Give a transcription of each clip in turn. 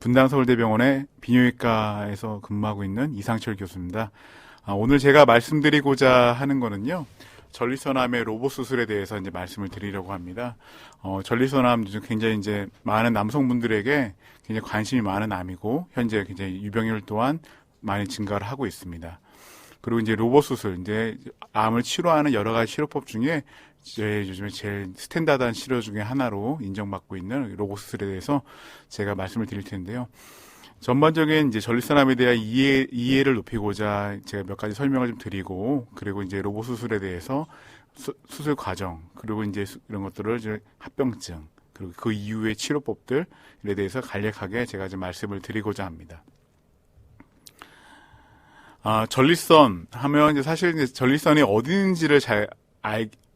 분당서울대병원의 비뇨기과에서 근무하고 있는 이상철 교수입니다. 오늘 제가 말씀드리고자 하는 거는요, 전립선암의 로봇 수술에 대해서 이제 말씀을 드리려고 합니다. 전립선암 굉장히 이제 많은 남성분들에게 굉장히 관심이 많은 암이고, 현재 굉장히 유병률 또한 많이 증가를 하고 있습니다. 그리고 이제 로봇 수술, 이제 암을 치료하는 여러 가지 치료법 중에 요즘에 제일 스탠다드한 치료 중에 하나로 인정받고 있는 로봇 수술에 대해서 제가 말씀을 드릴 텐데요. 전반적인 이제 전립선암에 대한 이해를 높이고자 제가 몇 가지 설명을 좀 드리고, 그리고 이제 로봇 수술에 대해서 수술 과정, 그리고 이제 이런 것들을 이제 합병증, 그리고 그 이후의 치료법들에 대해서 간략하게 제가 좀 말씀을 드리고자 합니다. 전립선 하면 이제 사실 이제 전립선이 어디 있는지를 잘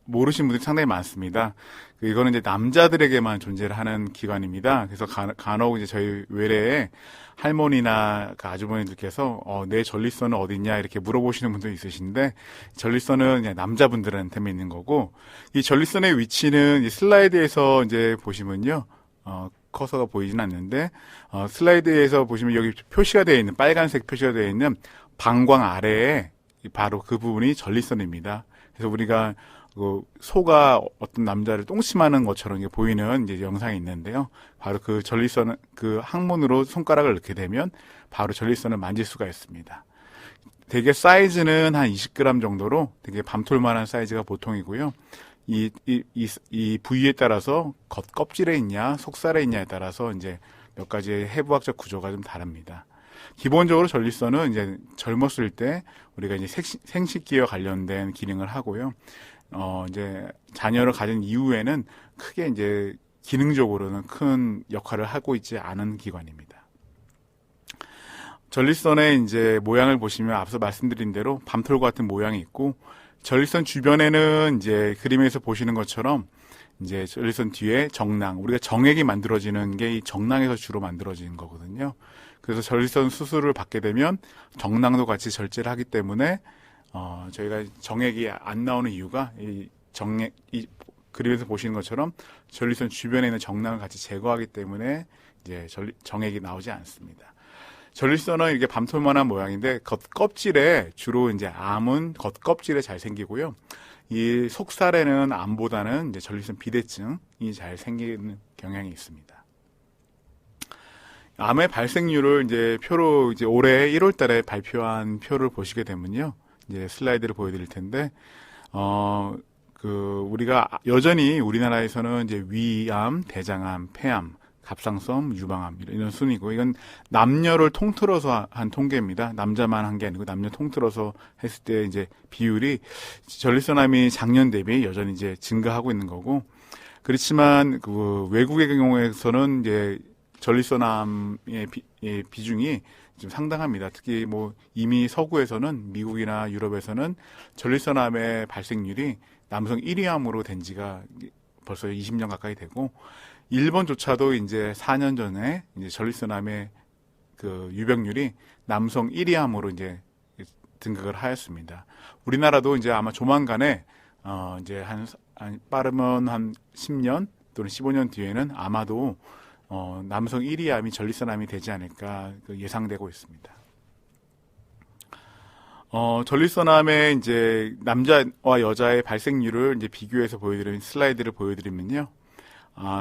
모르시는 분들이 상당히 많습니다. 이거는 이제 남자들에게만 존재를 하는 기관입니다. 그래서 간혹 이제 저희 외래에 할머니나 그 아주머니들께서 내 전립선은 어디 있냐 이렇게 물어보시는 분도 있으신데, 전립선은 그냥 남자분들한테만 있는 거고, 이 전립선의 위치는 이 슬라이드에서 이제 보시면요, 커서가 보이진 않는데, 슬라이드에서 보시면 여기 표시가 되어 있는, 빨간색 표시가 되어 있는 방광 아래에 바로 그 부분이 전립선입니다. 그래서 우리가 소가 어떤 남자를 똥침하는 것처럼 보이는 이제 영상이 있는데요. 바로 그 전립선은 그 항문으로 손가락을 넣게 되면 바로 전립선을 만질 수가 있습니다. 되게 사이즈는 한 20g 정도로 되게 밤톨만한 사이즈가 보통이고요. 이 부위에 따라서 겉껍질에 있냐, 속살에 있냐에 따라서 이제 몇 가지의 해부학적 구조가 좀 다릅니다. 기본적으로 전립선은 이제 젊었을 때 우리가 이제 생식기와 관련된 기능을 하고요. 이제 자녀를 가진 이후에는 크게 이제 기능적으로는 큰 역할을 하고 있지 않은 기관입니다. 전립선의 이제 모양을 보시면 앞서 말씀드린 대로 밤톨 같은 모양이 있고, 전립선 주변에는 이제 그림에서 보시는 것처럼 이제 전립선 뒤에 정낭, 우리가 정액이 만들어지는 게 이 정낭에서 주로 만들어지는 거거든요. 그래서 전립선 수술을 받게 되면 정낭도 같이 절제를 하기 때문에 저희가 정액이 안 나오는 이유가 이 그림에서 보시는 것처럼 전립선 주변에 있는 정낭을 같이 제거하기 때문에 이제 정액이 나오지 않습니다. 전립선은 이렇게 밤톨만한 모양인데 겉껍질에 주로 이제 암은 겉껍질에 잘 생기고요. 이 속살에는 암보다는 이제 전립선 비대증이 잘 생기는 경향이 있습니다. 암의 발생률을 이제 표로 이제 올해 1월 달에 발표한 표를 보시게 되면요. 이제 슬라이드를 보여드릴 텐데, 우리가 여전히 우리나라에서는 이제 위암, 대장암, 폐암, 갑상선, 유방암 이런 순이고, 이건 남녀를 통틀어서 한 통계입니다. 남자만 한 게 아니고 남녀 통틀어서 했을 때 이제 비율이 전립선암이 작년 대비 여전히 이제 증가하고 있는 거고, 그렇지만 그 외국의 경우에서는 이제 전립선암의 비중이 좀 상당합니다. 특히 뭐 이미 서구에서는, 미국이나 유럽에서는 전립선암의 발생률이 남성 1위 암으로 된 지가 벌써 20년 가까이 되고, 일본조차도 이제 4년 전에 이제 전립선암의 그 유병률이 남성 1위 암으로 이제 등극을 하였습니다. 우리나라도 이제 아마 조만간에 이제 빠르면 한 10년 또는 15년 뒤에는 아마도 남성 1위 암이 전립선암이 되지 않을까 예상되고 있습니다. 전립선암의 이제 남자와 여자의 발생률을 이제 비교해서 보여드리는 슬라이드를 보여드리면요.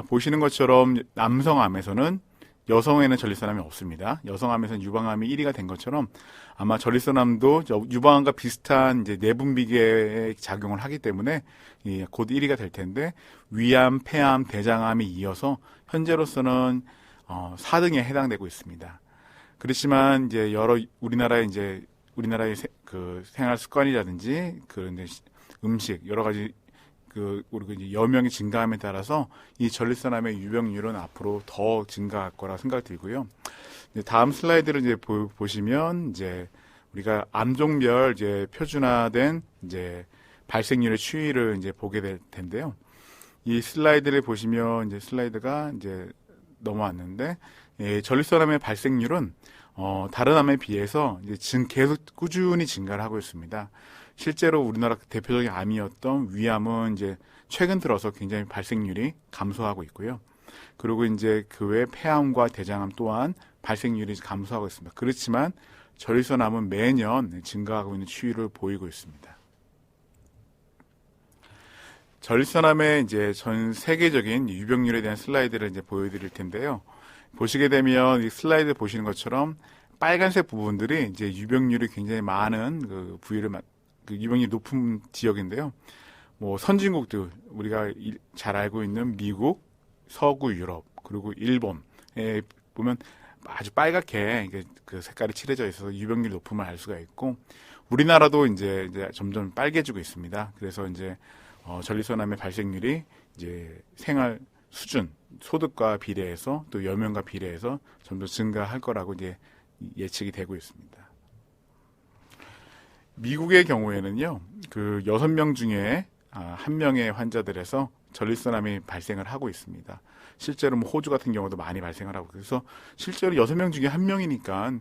보시는 것처럼 남성암에서는, 여성에는 전립선암이 없습니다. 여성암에서는 유방암이 1위가 된 것처럼 아마 전립선암도 유방암과 비슷한 이제 내분비계에 작용을 하기 때문에 곧 1위가 될 텐데, 위암, 폐암, 대장암이 이어서 현재로서는 4등에 해당되고 있습니다. 그렇지만 이제 우리나라의 그 생활 습관이라든지 그런 음식 여러 가지 우리가 이제 여명이 증가함에 따라서 이 전립선암의 유병률은 앞으로 더 증가할 거라 생각이 들고요. 다음 슬라이드를 이제 보시면 이제 우리가 암종별 이제 표준화된 이제 발생률의 추이를 이제 보게 될 텐데요. 이 슬라이드를 보시면 이제 슬라이드가 이제 넘어왔는데, 전립선암의 발생률은 다른 암에 비해서 이제 계속 꾸준히 증가를 하고 있습니다. 실제로 우리나라 대표적인 암이었던 위암은 이제 최근 들어서 굉장히 발생률이 감소하고 있고요. 그리고 이제 그 외 폐암과 대장암 또한 발생률이 감소하고 있습니다. 그렇지만 전립선암은 매년 증가하고 있는 추이를 보이고 있습니다. 전립선암의 이제 전 세계적인 유병률에 대한 슬라이드를 이제 보여드릴 텐데요. 보시게 되면 이 슬라이드 보시는 것처럼 빨간색 부분들이 이제 유병률이 굉장히 많은 그 부위를 그 유병률이 높은 지역인데요. 뭐 선진국들 우리가 잘 알고 있는 미국, 서구 유럽 그리고 일본에 보면 아주 빨갛게 그 색깔이 칠해져 있어서 유병률이 높음을 알 수가 있고 우리나라도 이제 점점 빨개지고 있습니다. 그래서 이제 전립선암의 발생률이 이제 생활 수준, 소득과 비례해서 또 연령과 비례해서 점점 증가할 거라고 이제 예측이 되고 있습니다. 미국의 경우에는요, 그 6명 중에 1명의 환자들에서 전립선암이 발생을 하고 있습니다. 실제로 뭐 호주 같은 경우도 많이 발생을 하고 그래서 실제로 6명 중에 1명이니까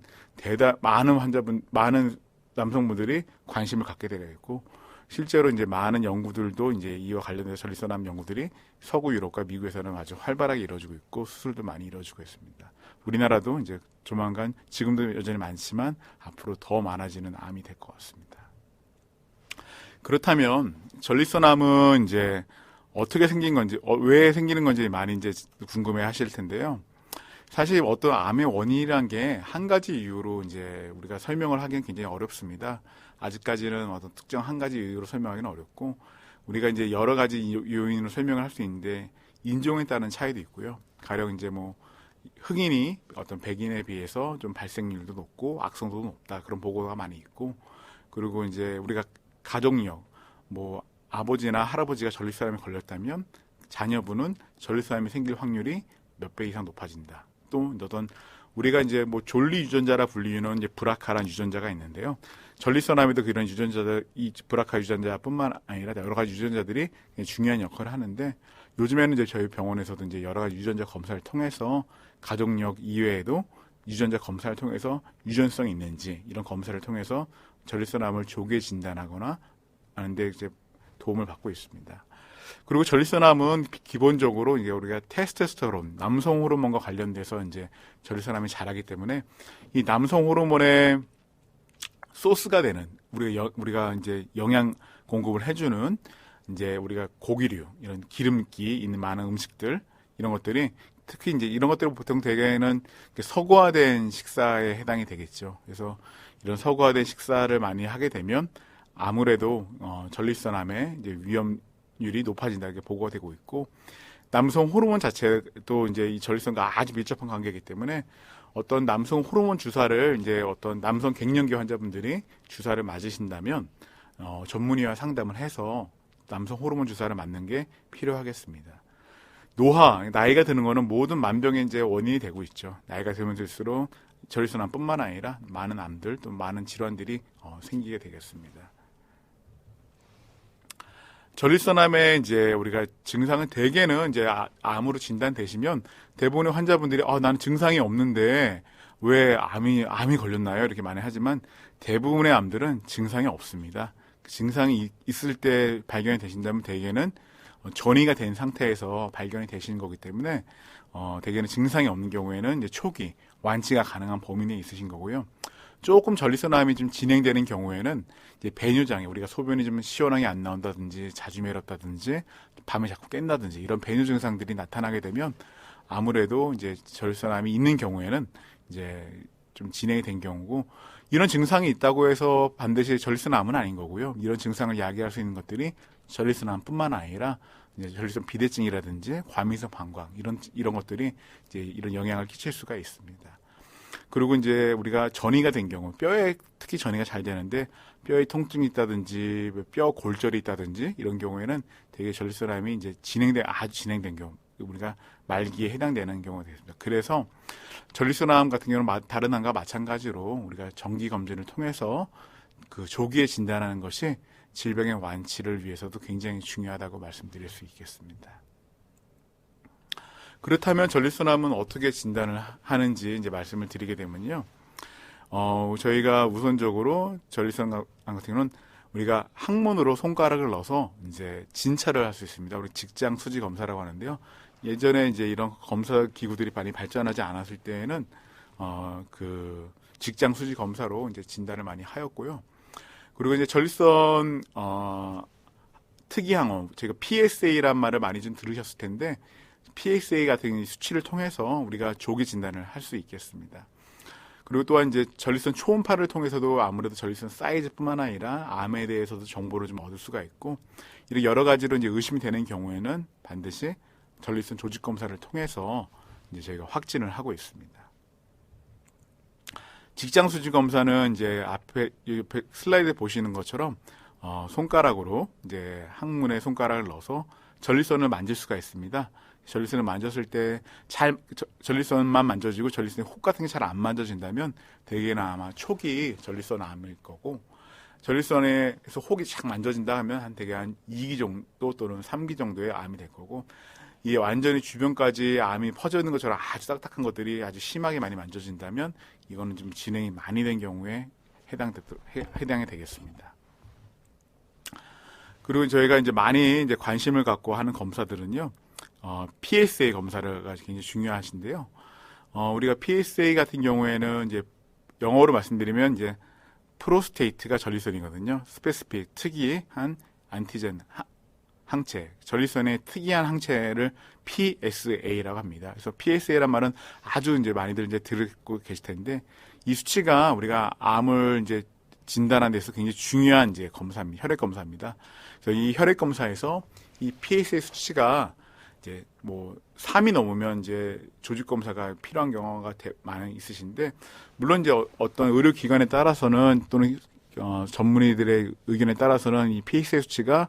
많은 남성분들이 관심을 갖게 되겠고 실제로 이제 많은 연구들도 이제 이와 관련해서 전립선암 연구들이 서구 유럽과 미국에서는 아주 활발하게 이루어지고 있고 수술도 많이 이루어지고 있습니다. 우리나라도 이제 조만간 지금도 여전히 많지만 앞으로 더 많아지는 암이 될 것 같습니다. 그렇다면 전립선암은 이제 어떻게 생긴 건지, 왜 생기는 건지 많이 이제 궁금해 하실 텐데요. 사실 어떤 암의 원인이란 게 한 가지 이유로 이제 우리가 설명을 하기는 굉장히 어렵습니다. 아직까지는 어떤 특정 한 가지 이유로 설명하기는 어렵고 우리가 이제 여러 가지 요인으로 설명을 할 수 있는데 인종에 따른 차이도 있고요. 가령 이제 뭐 흑인이 어떤 백인에 비해서 좀 발생률도 높고 악성도도 높다 그런 보고가 많이 있고 그리고 이제 우리가 가족력 뭐 아버지나 할아버지가 전립선암에 걸렸다면 자녀분은 전립선암이 생길 확률이 몇 배 이상 높아진다. 또 어떤 우리가 이제 뭐 졸리 유전자라 불리는 이제 브라카라는 유전자가 있는데요. 전립선암에도 그런 유전자들, 이 브라카 유전자뿐만 아니라 여러 가지 유전자들이 중요한 역할을 하는데 요즘에는 이제 저희 병원에서도 이제 여러 가지 유전자 검사를 통해서 가족력 이외에도 유전자 검사를 통해서 유전성이 있는지 이런 검사를 통해서 전립선암을 조기에 진단하거나 하는데 이제 도움을 받고 있습니다. 그리고 전립선암은 기본적으로 이제 우리가 테스토스테론, 남성 호르몬과 관련돼서 이제 전립선암이 자라기 때문에 이 남성 호르몬의 소스가 되는 우리가 이제 영양 공급을 해주는 이제 우리가 고기류 이런 기름기 있는 많은 음식들 이런 것들이 특히 이제 이런 것들은 보통 대개는 서구화된 식사에 해당이 되겠죠. 그래서 이런 서구화된 식사를 많이 하게 되면 아무래도 전립선암의 이제 위험률이 높아진다 이렇게 보고가 되고 있고 남성 호르몬 자체도 이제 이 전립선과 아주 밀접한 관계이기 때문에 어떤 남성 호르몬 주사를 이제 어떤 남성 갱년기 환자분들이 주사를 맞으신다면 전문의와 상담을 해서 남성 호르몬 주사를 맞는 게 필요하겠습니다. 노화, 나이가 드는 거는 모든 만병의 이제 원인이 되고 있죠. 나이가 들면 들수록 전립선암뿐만 아니라 많은 암들 또 많은 질환들이 생기게 되겠습니다. 전립선암의 이제 우리가 증상은 대개는 이제 암으로 진단되시면 대부분의 환자분들이 나는 증상이 없는데 왜 암이 걸렸나요? 이렇게 많이 하지만 대부분의 암들은 증상이 없습니다. 증상이 있을 때 발견이 되신다면 대개는 전이가 된 상태에서 발견이 되시는 거기 때문에 대개는 증상이 없는 경우에는 이제 초기 완치가 가능한 범위 내에 있으신 거고요. 조금 전립선암이 좀 진행되는 경우에는 이제 배뇨장애, 우리가 소변이 좀 시원하게 안 나온다든지 자주 매렵다든지 밤에 자꾸 깬다든지 이런 배뇨 증상들이 나타나게 되면 아무래도 이제 전립선암이 있는 경우에는 이제 좀 진행이 된 경우고 이런 증상이 있다고 해서 반드시 전립선암은 아닌 거고요. 이런 증상을 야기할 수 있는 것들이 전립선암뿐만 아니라 이제 전립선 비대증이라든지 과민성 방광 이런 것들이 이제 이런 영향을 끼칠 수가 있습니다. 그리고 이제 우리가 전이가 된 경우, 뼈에 특히 전이가 잘 되는데 뼈에 통증이 있다든지 뼈 골절이 있다든지 이런 경우에는 되게 전립선암이 이제 아주 진행된 경우, 우리가 말기에 해당되는 경우가 되겠습니다. 그래서 전립선암 같은 경우는 다른 암과 마찬가지로 우리가 정기 검진을 통해서 그 조기에 진단하는 것이 질병의 완치를 위해서도 굉장히 중요하다고 말씀드릴 수 있겠습니다. 그렇다면 전립선암은 어떻게 진단을 하는지 이제 말씀을 드리게 되면요. 저희가 우선적으로 전립선암 같은 경우는 우리가 항문으로 손가락을 넣어서 이제 진찰을 할 수 있습니다. 우리 직장 수지 검사라고 하는데요. 예전에 이제 이런 검사 기구들이 많이 발전하지 않았을 때에는 그 직장 수지 검사로 이제 진단을 많이 하였고요. 그리고 이제 전립선 특이항원, 제가 PSA란 말을 많이 좀 들으셨을 텐데 PSA 같은 수치를 통해서 우리가 조기 진단을 할 수 있겠습니다. 그리고 또한 이제 전립선 초음파를 통해서도 아무래도 전립선 사이즈뿐만 아니라 암에 대해서도 정보를 좀 얻을 수가 있고, 이렇게 여러 가지로 이제 의심이 되는 경우에는 반드시 전립선 조직 검사를 통해서 이제 저희가 확진을 하고 있습니다. 직장 수지 검사는 이제 앞에 슬라이드에 보시는 것처럼 손가락으로 이제 항문에 손가락을 넣어서 전립선을 만질 수가 있습니다. 전립선을 만졌을 때 전립선만 만져지고 전립선의 혹 같은 게 잘 안 만져진다면 대개는 아마 초기 전립선 암일 거고, 전립선에서 혹이 착 만져진다 하면 대개 한 2기 정도 또는 3기 정도의 암이 될 거고, 이게 완전히 주변까지 암이 퍼져 있는 것처럼 아주 딱딱한 것들이 아주 심하게 많이 만져진다면 이거는 좀 진행이 많이 된 경우에 해당이 되겠습니다. 그리고 저희가 이제 많이 이제 관심을 갖고 하는 검사들은요, PSA 검사가 굉장히 중요하신데요. 우리가 PSA 같은 경우에는 이제 영어로 말씀드리면 이제 프로스테이트가 전립선이거든요. 스페시픽 특이한 안티젠 항체, 전립선의 특이한 항체를 PSA라고 합니다. 그래서 PSA란 말은 아주 이제 많이들 이제 듣고 계실 텐데, 이 수치가 우리가 암을 이제 진단하는 데서 굉장히 중요한 이제 검사입니다. 혈액 검사입니다. 그래서 이 혈액 검사에서 이 PSA 수치가 이제 뭐 3이 넘으면 이제 조직 검사가 필요한 경우가 많이 있으신데, 물론 이제 어떤 의료 기관에 따라서는 또는 전문의들의 의견에 따라서는 이 PSA 수치가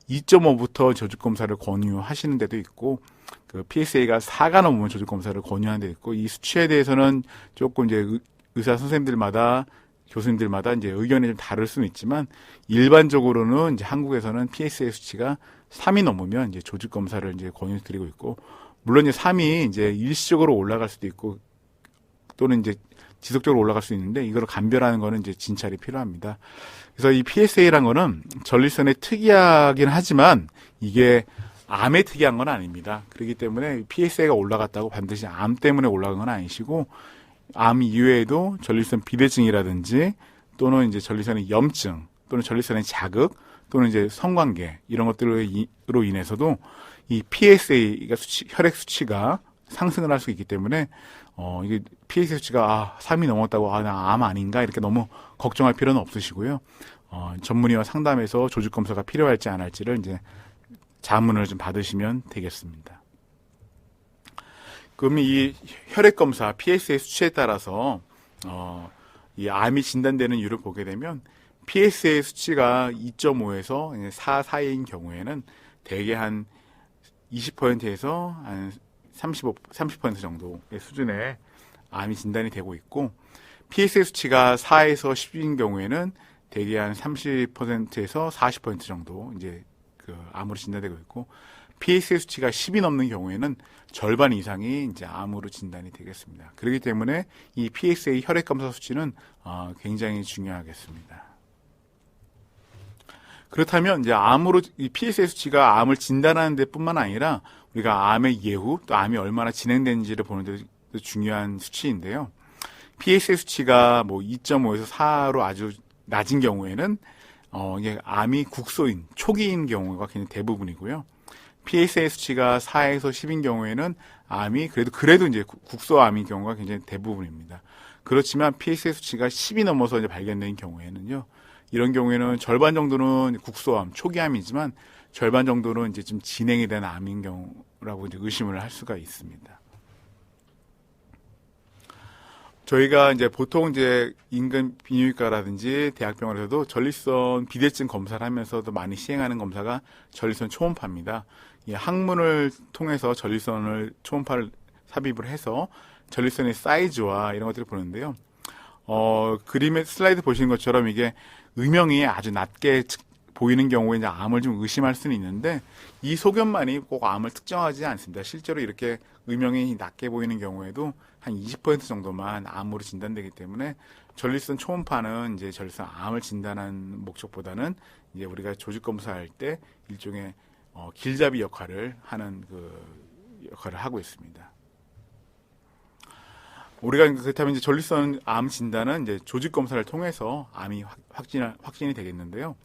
2.5부터 조직 검사를 권유하시는 데도 있고, 그 PSA가 4가 넘으면 조직 검사를 권유하는 데도 있고, 이 수치에 대해서는 조금 이제 의사 선생님들마다 교수님들마다 이제 의견이 좀 다를 수는 있지만, 일반적으로는 이제 한국에서는 PSA 수치가 3이 넘으면 이제 조직 검사를 이제 권유드리고 있고, 물론 이제 3이 이제 일시적으로 올라갈 수도 있고 또는 이제 지속적으로 올라갈 수 있는데, 이걸 감별하는 거는 이제 진찰이 필요합니다. 그래서 이 PSA라는 거는 전립선에 특이하긴 하지만 이게 암에 특이한 건 아닙니다. 그렇기 때문에 PSA가 올라갔다고 반드시 암 때문에 올라간 건 아니시고, 암 이외에도 전립선 비대증이라든지 또는 이제 전립선의 염증 또는 전립선의 자극 또는 이제 성관계 이런 것들로 인해서도 이 PSA가 혈액 수치가 상승을 할 수 있기 때문에 이게 PSA 수치가 3이 넘었다고 나 암 아닌가 이렇게 너무 걱정할 필요는 없으시고요. 전문의와 상담해서 조직 검사가 필요할지 안 할지를 이제 자문을 좀 받으시면 되겠습니다. 그럼 이 혈액 검사 PSA 수치에 따라서 이 암이 진단되는 이유를 보게 되면, PSA 수치가 2.5에서 4 사이인 경우에는 대개 한 20%에서 한 30% 정도의 수준의 암이 진단이 되고 있고, PSA 수치가 4에서 10인 경우에는 대개 한 30%에서 40% 정도 이제 그 암으로 진단되고 있고, PSA 수치가 10이 넘는 경우에는 절반 이상이 이제 암으로 진단이 되겠습니다. 그렇기 때문에 이 PSA 혈액 검사 수치는 굉장히 중요하겠습니다. 그렇다면 이제 이 PSA 수치가 암을 진단하는 데뿐만 아니라 우리가 암의 예후 또 암이 얼마나 진행되는지를 보는 데도 중요한 수치인데요. PSA 수치가 뭐 2.5에서 4로 아주 낮은 경우에는 이게 암이 국소인 초기인 경우가 굉장히 대부분이고요. PSA 수치가 4에서 10인 경우에는 암이 그래도 이제 국소암인 경우가 굉장히 대부분입니다. 그렇지만 PSA 수치가 10이 넘어서 이제 발견된 경우에는요, 이런 경우에는 절반 정도는 국소암, 초기암이지만 절반 정도는 이제 좀 진행이 된 암인 경우라고 이제 의심을 할 수가 있습니다. 저희가 이제 보통 이제 인근 비뇨기과라든지 대학병원에서도 전립선 비대증 검사를 하면서도 많이 시행하는 검사가 전립선 초음파입니다. 이 항문을 통해서 전립선을 초음파를 삽입을 해서 전립선의 사이즈와 이런 것들을 보는데요. 그림의 슬라이드 보시는 것처럼 이게 음영이 아주 낮게 보이는 경우에 이제 암을 좀 의심할 수는 있는데, 이 소견만이 꼭 암을 특정하지 않습니다. 실제로 이렇게 음영이 낮게 보이는 경우에도 한 20% 정도만 암으로 진단되기 때문에, 전립선 초음파는 이제 전립선 암을 진단하는 목적보다는 이제 우리가 조직 검사할 때 일종의 길잡이 역할을 하는 그 역할을 하고 있습니다. 우리가 그렇다면 이제 전립선 암 진단은 이제 조직 검사를 통해서 암이 확진이 되겠는데요.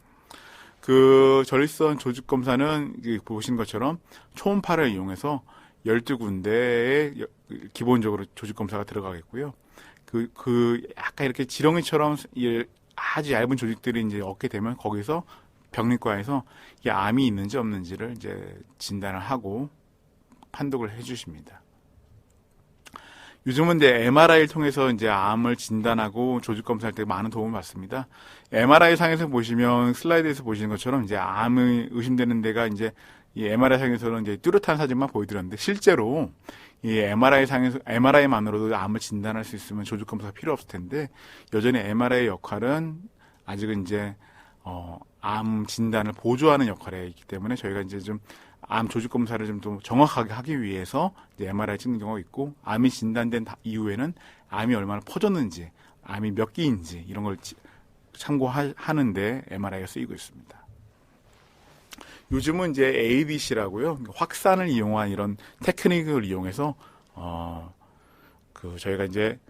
그 전립선 조직 검사는 보신 것처럼 초음파를 이용해서 12군데에 기본적으로 조직 검사가 들어가겠고요. 약간 이렇게 지렁이처럼 아주 얇은 조직들이 이제 얻게 되면 거기서 병리과에서 이게 암이 있는지 없는지를 이제 진단을 하고 판독을 해주십니다. 요즘은 이제 MRI를 통해서 이제 암을 진단하고 조직 검사할 때 많은 도움을 받습니다. MRI 상에서 보시면 슬라이드에서 보시는 것처럼 이제 암이 의심되는 데가 이제 이 MRI 상에서는 이제 뚜렷한 사진만 보여드렸는데 실제로 이 MRI만으로도 암을 진단할 수 있으면 조직 검사가 필요 없을 텐데 여전히 MRI의 역할은 아직은 이제 암 진단을 보조하는 역할에 있기 때문에 저희가 이제 좀 암 조직 검사를 좀 더 정확하게 하기 위해서 이제 MRI 찍는 경우가 있고 암이 진단된 이후에는 암이 얼마나 퍼졌는지, 암이 몇 기인지 이런 걸 참고하는데 MRI가 쓰이고 있습니다. 요즘은 이제 ADC라고요, 확산을 이용한 이런 테크닉을 이용해서 저희가 이제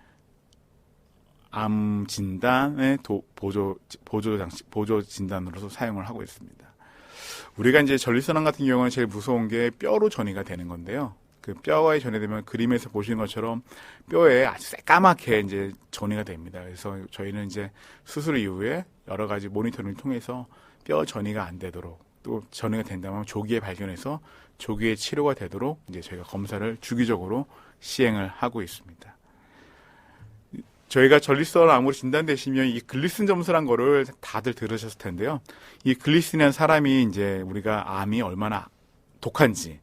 암 진단의 보조 진단으로서 사용을 하고 있습니다. 우리가 이제 전립선암 같은 경우는 제일 무서운 게 뼈로 전이가 되는 건데요. 그 뼈에 전이되면 그림에서 보시는 것처럼 뼈에 아주 새까맣게 이제 전이가 됩니다. 그래서 저희는 이제 수술 이후에 여러 가지 모니터링을 통해서 뼈 전이가 안 되도록, 또 전이가 된다면 조기에 발견해서 조기에 치료가 되도록 이제 저희가 검사를 주기적으로 시행을 하고 있습니다. 저희가 전립선 암으로 진단되시면 이 글리슨 점수란 거를 다들 들으셨을 텐데요. 이 글리슨이라는 사람이 이제 우리가 암이 얼마나 독한지,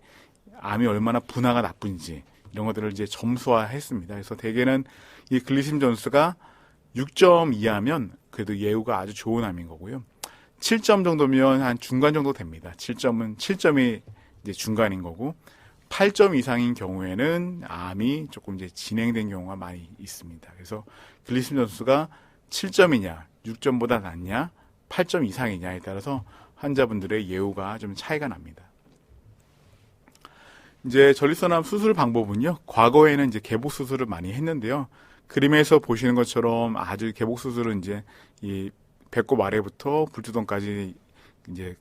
암이 얼마나 분화가 나쁜지 이런 것들을 이제 점수화했습니다. 그래서 대개는 이 글리슨 점수가 6점 이하면 그래도 예후가 아주 좋은 암인 거고요. 7점 정도면 한 중간 정도 됩니다. 7점이 이제 중간인 거고 8점 이상인 경우에는 암이 조금 이제 진행된 경우가 많이 있습니다. 그래서 글리심 점수가 7점이냐, 6점보다 낮냐, 8점 이상이냐에 따라서 환자분들의 예후가 좀 차이가 납니다. 이제 전립선암 수술 방법은요, 과거에는 이제 개복 수술을 많이 했는데요. 그림에서 보시는 것처럼 아주 개복 수술은 이제 이 배꼽 아래부터 불주동까지 이제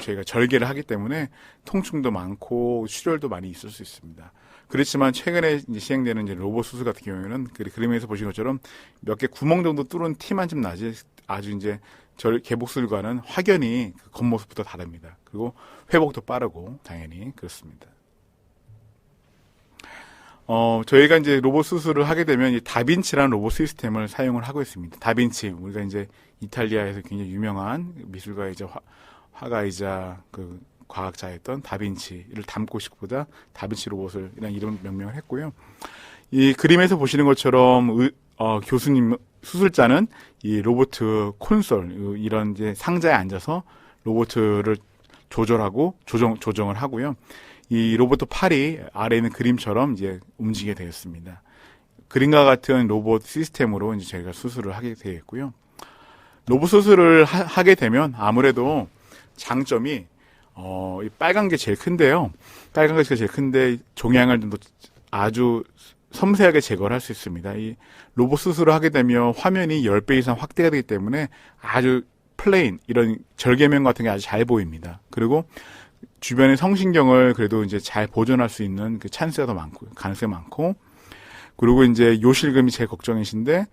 저희가 절개를 하기 때문에 통증도 많고 출혈도 많이 있을 수 있습니다. 그렇지만 최근에 이제 시행되는 이제 로봇 수술 같은 경우에는 그림에서 보신 것처럼 몇 개 구멍 정도 뚫은 티만 좀 나지 아주 이제 개복술과는 확연히 그 겉모습부터 다릅니다. 그리고 회복도 빠르고 당연히 그렇습니다. 저희가 이제 로봇 수술을 하게 되면 이 다빈치라는 로봇 시스템을 사용을 하고 있습니다. 다빈치, 우리가 이제 이탈리아에서 굉장히 유명한 미술가이자 화가이자 그 과학자였던 다빈치를 닮고 싶보다 다빈치 로봇을 이런 이름 명명을 했고요. 이 그림에서 보시는 것처럼 교수님 수술자는 이 로봇 콘솔 이런 이제 상자에 앉아서 로봇을 조절하고 조정을 하고요. 이 로봇 팔이 아래에 있는 그림처럼 이제 움직이게 되었습니다. 그림과 같은 로봇 시스템으로 이제 저희가 수술을 하게 되겠고요. 로봇 수술을 하게 되면 아무래도 장점이 이 빨간 게 제일 큰데요. 빨간 게 제일 큰데 종양을 좀 아주 섬세하게 제거를 할 수 있습니다. 이 로봇 수술을 하게 되면 화면이 10배 이상 확대가 되기 때문에 아주 플레인 이런 절개면 같은 게 아주 잘 보입니다. 그리고 주변의 성신경을 그래도 이제 잘 보존할 수 있는 그 찬스가 더 많고 가능성이 많고, 그리고 이제 요실금이 제일 걱정이신데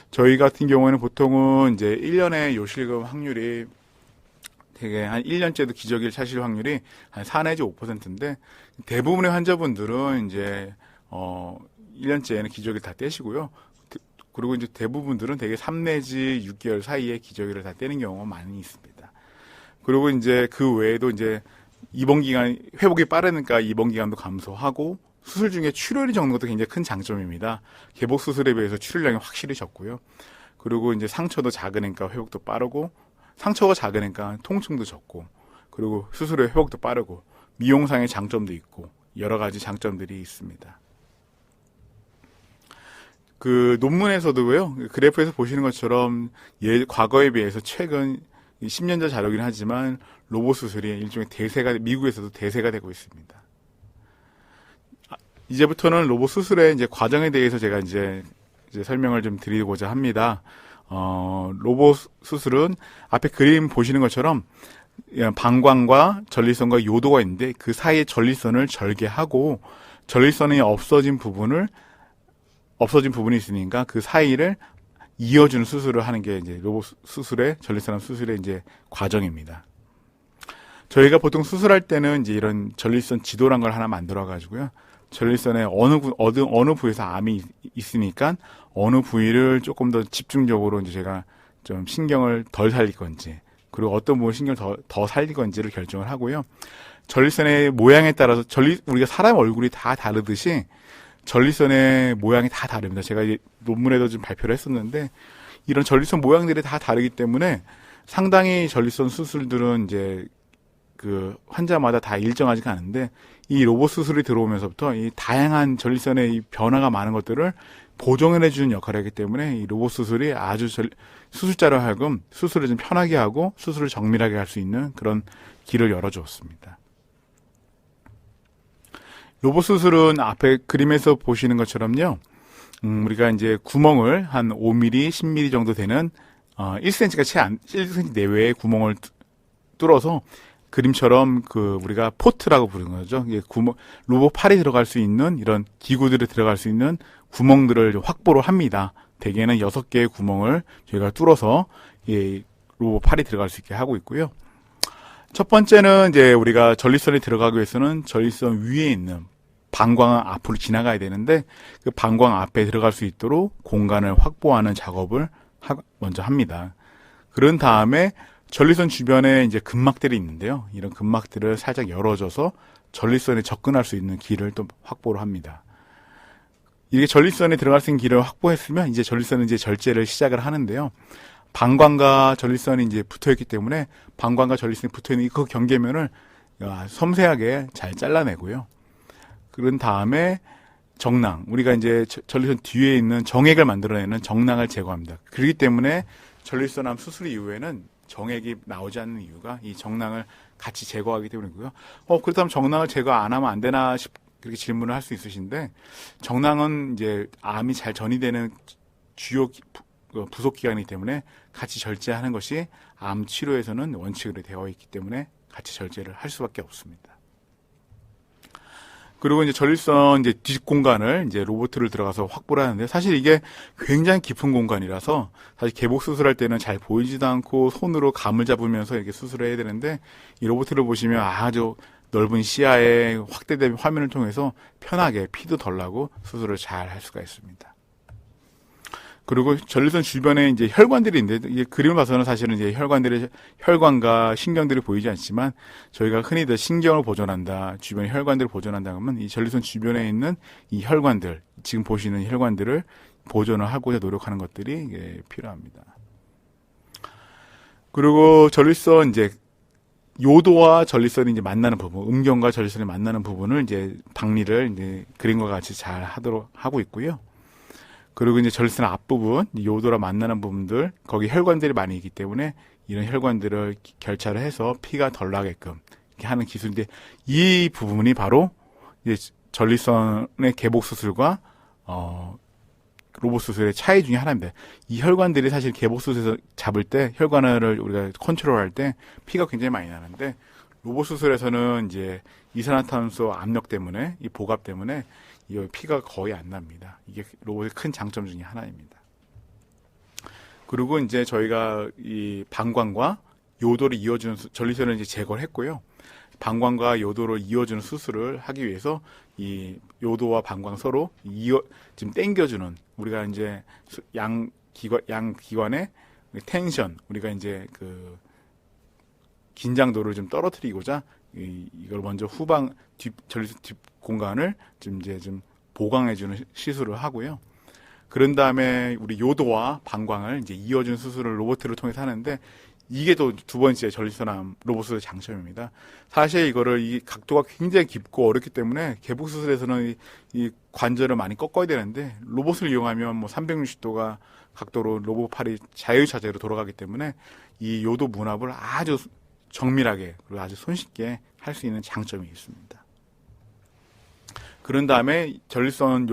저희 같은 경우에는 보통은 이제 1년에 요실금 확률이 되게 한 1년째도 기저귀를 차실 확률이 한 4 내지 5%인데 대부분의 환자분들은 이제 1년째에는 기저귀를 다 떼시고요. 그리고 이제 대부분들은 되게 3 내지 6개월 사이에 기저귀를 다 떼는 경우가 많이 있습니다. 그리고 이제 그 외에도 이제 입원 기간 회복이 빠르니까 입원 기간도 감소하고 수술 중에 출혈이 적는 것도 굉장히 큰 장점입니다. 개복 수술에 비해서 출혈량이 확실히 적고요. 그리고 이제 상처도 작으니까 회복도 빠르고, 상처가 작으니까 통증도 적고, 그리고 수술의 회복도 빠르고, 미용상의 장점도 있고 여러 가지 장점들이 있습니다. 그 논문에서도요, 그래프에서 보시는 것처럼 과거에 비해서 최근 10년 전 자료긴 하지만 로봇 수술이 일종의 대세가, 미국에서도 대세가 되고 있습니다. 이제부터는 로봇 수술의 이제 과정에 대해서 제가 이제 설명을 좀 드리고자 합니다. 로봇 수술은 앞에 그림 보시는 것처럼 방광과 전립선과 요도가 있는데 그 사이에 전립선을 절개하고 전립선이 없어진 부분이 있으니까 그 사이를 이어주는 수술을 하는 게 이제 로봇 수술의 전립선 수술의 이제 과정입니다. 저희가 보통 수술할 때는 이제 이런 전립선 지도란 걸 하나 만들어 가지고요. 전립선에 어느 부위에서 암이 있으니까 어느 부위를 조금 더 집중적으로 이제 제가 좀 신경을 덜 살릴 건지, 그리고 어떤 부분 신경을 더 살릴 건지를 결정을 하고요. 전립선의 모양에 따라서 우리가 사람 얼굴이 다 다르듯이 전립선의 모양이 다 다릅니다. 제가 논문에도 좀 발표를 했었는데 이런 전립선 모양들이 다 다르기 때문에 상당히 전립선 수술들은 이제 그 환자마다 다 일정하지가 않은데 이 로봇 수술이 들어오면서부터 이 다양한 전립선의 이 변화가 많은 것들을 보정해주는 역할을 하기 때문에 이 로봇 수술이 아주 수술자로 하여금 수술을 좀 편하게 하고 수술을 정밀하게 할 수 있는 그런 길을 열어주었습니다. 로봇 수술은 앞에 그림에서 보시는 것처럼요, 우리가 이제 구멍을 한 5mm, 10mm 정도 되는 1cm가 채 안, 1cm 내외의 구멍을 뚫어서 그림처럼 우리가 포트라고 부르는 거죠. 이게 로봇 팔이 들어갈 수 있는 이런 기구들이 들어갈 수 있는 구멍들을 확보를 합니다. 대개는 6개의 구멍을 저희가 뚫어서 로봇 팔이 들어갈 수 있게 하고 있고요. 첫 번째는 이제 우리가 전립선이 들어가기 위해서는 전립선 위에 있는 방광 앞으로 지나가야 되는데 그 방광 앞에 들어갈 수 있도록 공간을 확보하는 작업을 먼저 합니다. 그런 다음에 전립선 주변에 이제 근막들이 있는데요. 이런 근막들을 살짝 열어줘서 전립선에 접근할 수 있는 길을 또 확보를 합니다. 이게 전립선에 들어갈 수 있는 길을 확보했으면 이제 전립선은 이제 절제를 시작을 하는데요. 방광과 전립선이 이제 붙어있기 때문에 방광과 전립선이 붙어있는 그 경계면을 섬세하게 잘 잘라내고요. 그런 다음에 정낭, 우리가 이제 전립선 뒤에 있는 정액을 만들어내는 정낭을 제거합니다. 그렇기 때문에 전립선암 수술 이후에는 정액이 나오지 않는 이유가 이 정낭을 같이 제거하기 때문이고요. 그렇다면 정낭을 제거 안 하면 안 되나 그렇게 질문을 할 수 있으신데, 정낭은 이제 암이 잘 전이되는 주요 부속 기관이기 때문에 같이 절제하는 것이 암 치료에서는 원칙으로 되어 있기 때문에 같이 절제를 할 수밖에 없습니다. 그리고 이제 전립선 이제 뒷공간을 이제 로봇을 들어가서 확보를 하는데, 사실 이게 굉장히 깊은 공간이라서 사실 개복 수술할 때는 잘 보이지도 않고 손으로 감을 잡으면서 이렇게 수술을 해야 되는데, 이 로봇을 보시면 아주 넓은 시야에 확대된 화면을 통해서 편하게 피도 덜 나고 수술을 잘 할 수가 있습니다. 그리고 전립선 주변에 이제 혈관들이 있는데, 이게 그림을 봐서는 사실은 이제 혈관과 신경들이 보이지 않지만, 저희가 흔히들 신경을 보존한다, 주변에 혈관들을 보존한다 하면 이 전립선 주변에 있는 이 혈관들, 지금 보시는 혈관들을 보존을 하고자 노력하는 것들이 필요합니다. 그리고 전립선 이제 요도와 전립선이 이제 만나는 부분, 음경과 전립선이 만나는 부분을 이제 박리를 이제 그림과 같이 잘 하도록 하고 있고요. 그리고 이제 전립선 앞부분, 요도랑 만나는 부분들, 거기 혈관들이 많이 있기 때문에 이런 혈관들을 결차를 해서 피가 덜 나게끔 이렇게 하는 기술인데, 이 부분이 바로 이제 전립선의 개복 수술과 로봇 수술의 차이 중에 하나입니다. 이 혈관들이 사실 개복 수술에서 잡을 때, 혈관을 우리가 컨트롤할 때 피가 굉장히 많이 나는데, 로봇 수술에서는 이제 이산화탄소 압력 때문에, 이 복압 때문에 이 피가 거의 안 납니다. 이게 로봇의 큰 장점 중에 하나입니다. 그리고 이제 저희가 이 방광과 요도를 이어주는 전립선을 이제 제거를 했고요. 방광과 요도를 이어주는 수술을 하기 위해서 이 요도와 방광 서로 지금 당겨주는, 우리가 이제 양 기관의 텐션, 우리가 이제 긴장도를 좀 떨어뜨리고자 이걸 먼저 전립선 뒷 공간을 좀 보강해주는 시술을 하고요. 그런 다음에 우리 요도와 방광을 이제 이어주는 수술을 로봇을 통해서 하는데, 이게 또 두 번째 전립선암 로봇 수술의 장점입니다. 사실 이 각도가 굉장히 깊고 어렵기 때문에 개복 수술에서는 이 관절을 많이 꺾어야 되는데, 로봇을 이용하면 뭐 360도가 각도로 로봇 팔이 자유자재로 돌아가기 때문에 이 요도 문합을 아주 정밀하게 그리고 아주 손쉽게 할 수 있는 장점이 있습니다. 그런 다음에 전립선이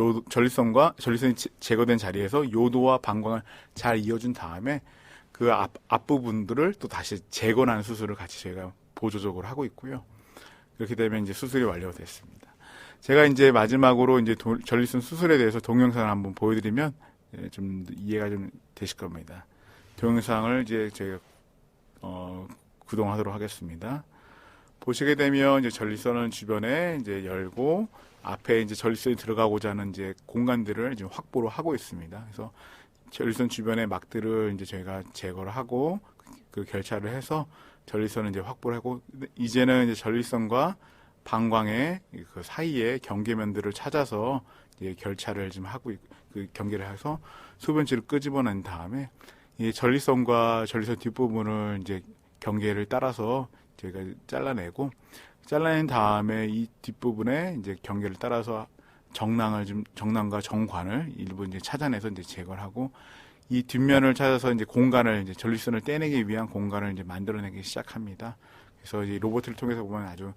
제거된 자리에서 요도와 방광을 잘 이어준 다음에 그 앞부분들을 또 다시 재건하는 수술을 같이 저희가 보조적으로 하고 있고요. 그렇게 되면 이제 수술이 완료가 됐습니다. 제가 이제 마지막으로 이제 전립선 수술에 대해서 동영상을 한번 보여드리면 좀 이해가 좀 되실 겁니다. 동영상을 이제 제가 구동하도록 하겠습니다. 보시게 되면 이제 전립선을 주변에 이제 열고 앞에 이제 전립선이 들어가고자 하는 이제 공간들을 이제 확보를 하고 있습니다. 그래서 전립선 주변의 막들을 이제 저희가 제거를 하고 그 결차를 해서 전립선을 이제 확보를 하고 이제는 이제 전립선과 방광의 그 사이에 경계면들을 찾아서 이제 결차를 좀 하고 그 경계를 해서 소변줄을 끄집어낸 다음에 이 전립선과 전립선 뒷부분을 이제 경계를 따라서 저희가 잘라낸 다음에 이 뒷부분에 이제 경계를 따라서 정낭과 정관을 일부 이제 찾아내서 이제 제거를 하고 이 뒷면을 찾아서 이제 공간을 이제 전립선을 떼내기 위한 공간을 이제 만들어내기 시작합니다. 그래서 이 로봇을 통해서 보면 아주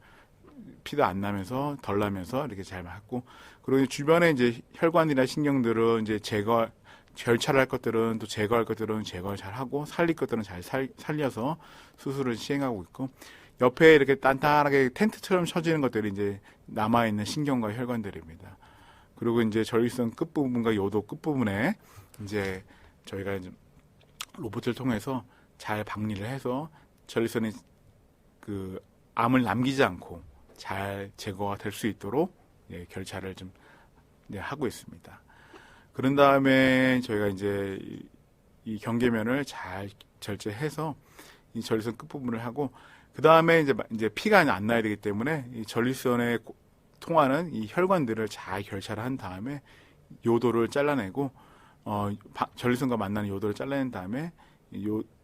피도 안 나면서 덜 나면서 이렇게 잘 맞고 그리고 주변에 이제 혈관이나 신경들은 이제 결차를 할 것들은 또 제거할 것들은 제거를 잘 하고 살릴 것들은 잘 살려서 수술을 시행하고 있고 옆에 이렇게 단단하게 텐트처럼 쳐지는 것들이 이제 남아있는 신경과 혈관들입니다. 그리고 이제 전립선 끝부분과 요도 끝부분에 이제 저희가 이제 로봇을 통해서 잘 박리를 해서 전립선이 그 암을 남기지 않고 잘 제거가 될 수 있도록 결차를 좀 하고 있습니다. 그런 다음에 저희가 이제 이 경계면을 잘 절제해서 이 전립선 끝부분을 하고 그 다음에 이제 피가 안 나야 되기 때문에 이 전립선에 통하는 이 혈관들을 잘 결차를 한 다음에 요도를 잘라내고 전립선과 만나는 요도를 잘라낸 다음에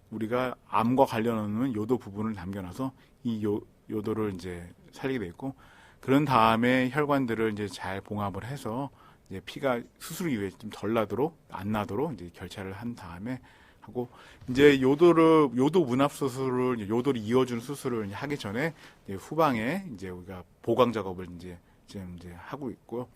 우리가 암과 관련 없는 요도 부분을 남겨놔서 이 요도를 이제 살리게 돼 있고 그런 다음에 혈관들을 이제 잘 봉합을 해서 이제 피가 수술 이후에 좀 덜 나도록 안 나도록 이제 결차를 한 다음에 하고 이제 요도 문합 수술을 요도를 이어주는 수술을 하기 전에 이제 후방에 이제 우리가 보강 작업을 이제 지금 이제 하고 있고요.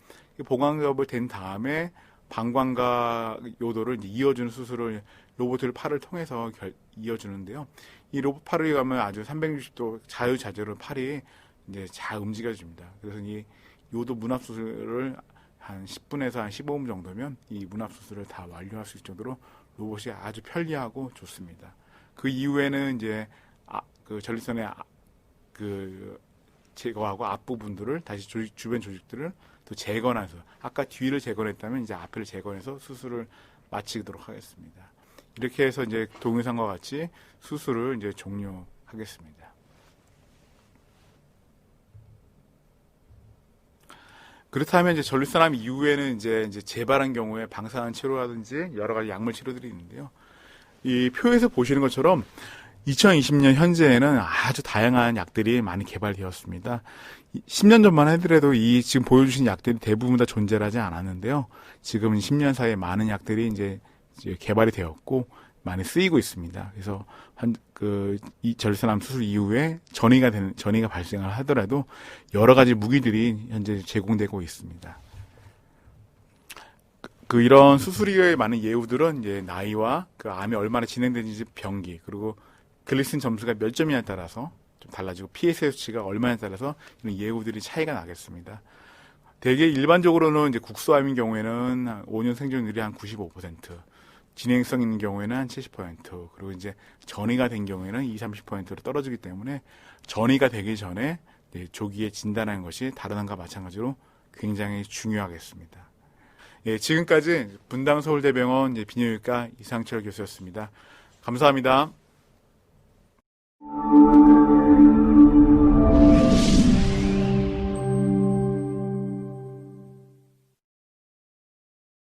보강 작업을 된 다음에 방광과 요도를 이제 이어주는 수술을 로봇을 팔을 통해서 이어주는데요. 이 로봇 팔을 가면 아주 360도 자유자재로 팔이 이제 잘 움직여집니다. 그래서 이 요도 문합 수술을 한 10분에서 한 15분 정도면 이 문합 수술을 다 완료할 수 있을 정도로 로봇이 아주 편리하고 좋습니다. 그 이후에는 이제 그 전립선의 그 제거하고 앞부분들을 다시 주변 조직들을 또 재건해서 아까 뒤를 재건했다면 이제 앞을 재건해서 수술을 마치도록 하겠습니다. 이렇게 해서 이제 동영상과 같이 수술을 이제 종료하겠습니다. 그렇다면 이제 전립선암 이후에는 이제 재발한 경우에 방사능 치료라든지 여러 가지 약물 치료들이 있는데요. 이 표에서 보시는 것처럼 2020년 현재에는 아주 다양한 약들이 많이 개발되었습니다. 10년 전만 하더라도 이 지금 보여주신 약들이 대부분 다 존재하지 않았는데요. 지금 10년 사이에 많은 약들이 이제 개발이 되었고 많이 쓰이고 있습니다. 그래서 이 전립선암 수술 이후에 전이가 발생을 하더라도 여러 가지 무기들이 현재 제공되고 있습니다. 이런 수술 이후에 많은 예후들은 이제 나이와 그 암이 얼마나 진행되는지 병기 그리고 글리신 점수가 몇 점이냐에 따라서 좀 달라지고 PSA 수치가 얼마냐에 따라서 이런 예후들이 차이가 나겠습니다. 대개 일반적으로는 이제 국소암인 경우에는 5년 생존율이 한 95%, 진행성 있는 경우에는 한 70%, 그리고 이제 전이가 된 경우에는 20-30%로 떨어지기 때문에 전이가 되기 전에 조기에 진단하는 것이 다른 암과 마찬가지로 굉장히 중요하겠습니다. 지금까지 분당 서울대병원 비뇨기과 이상철 교수였습니다. 감사합니다.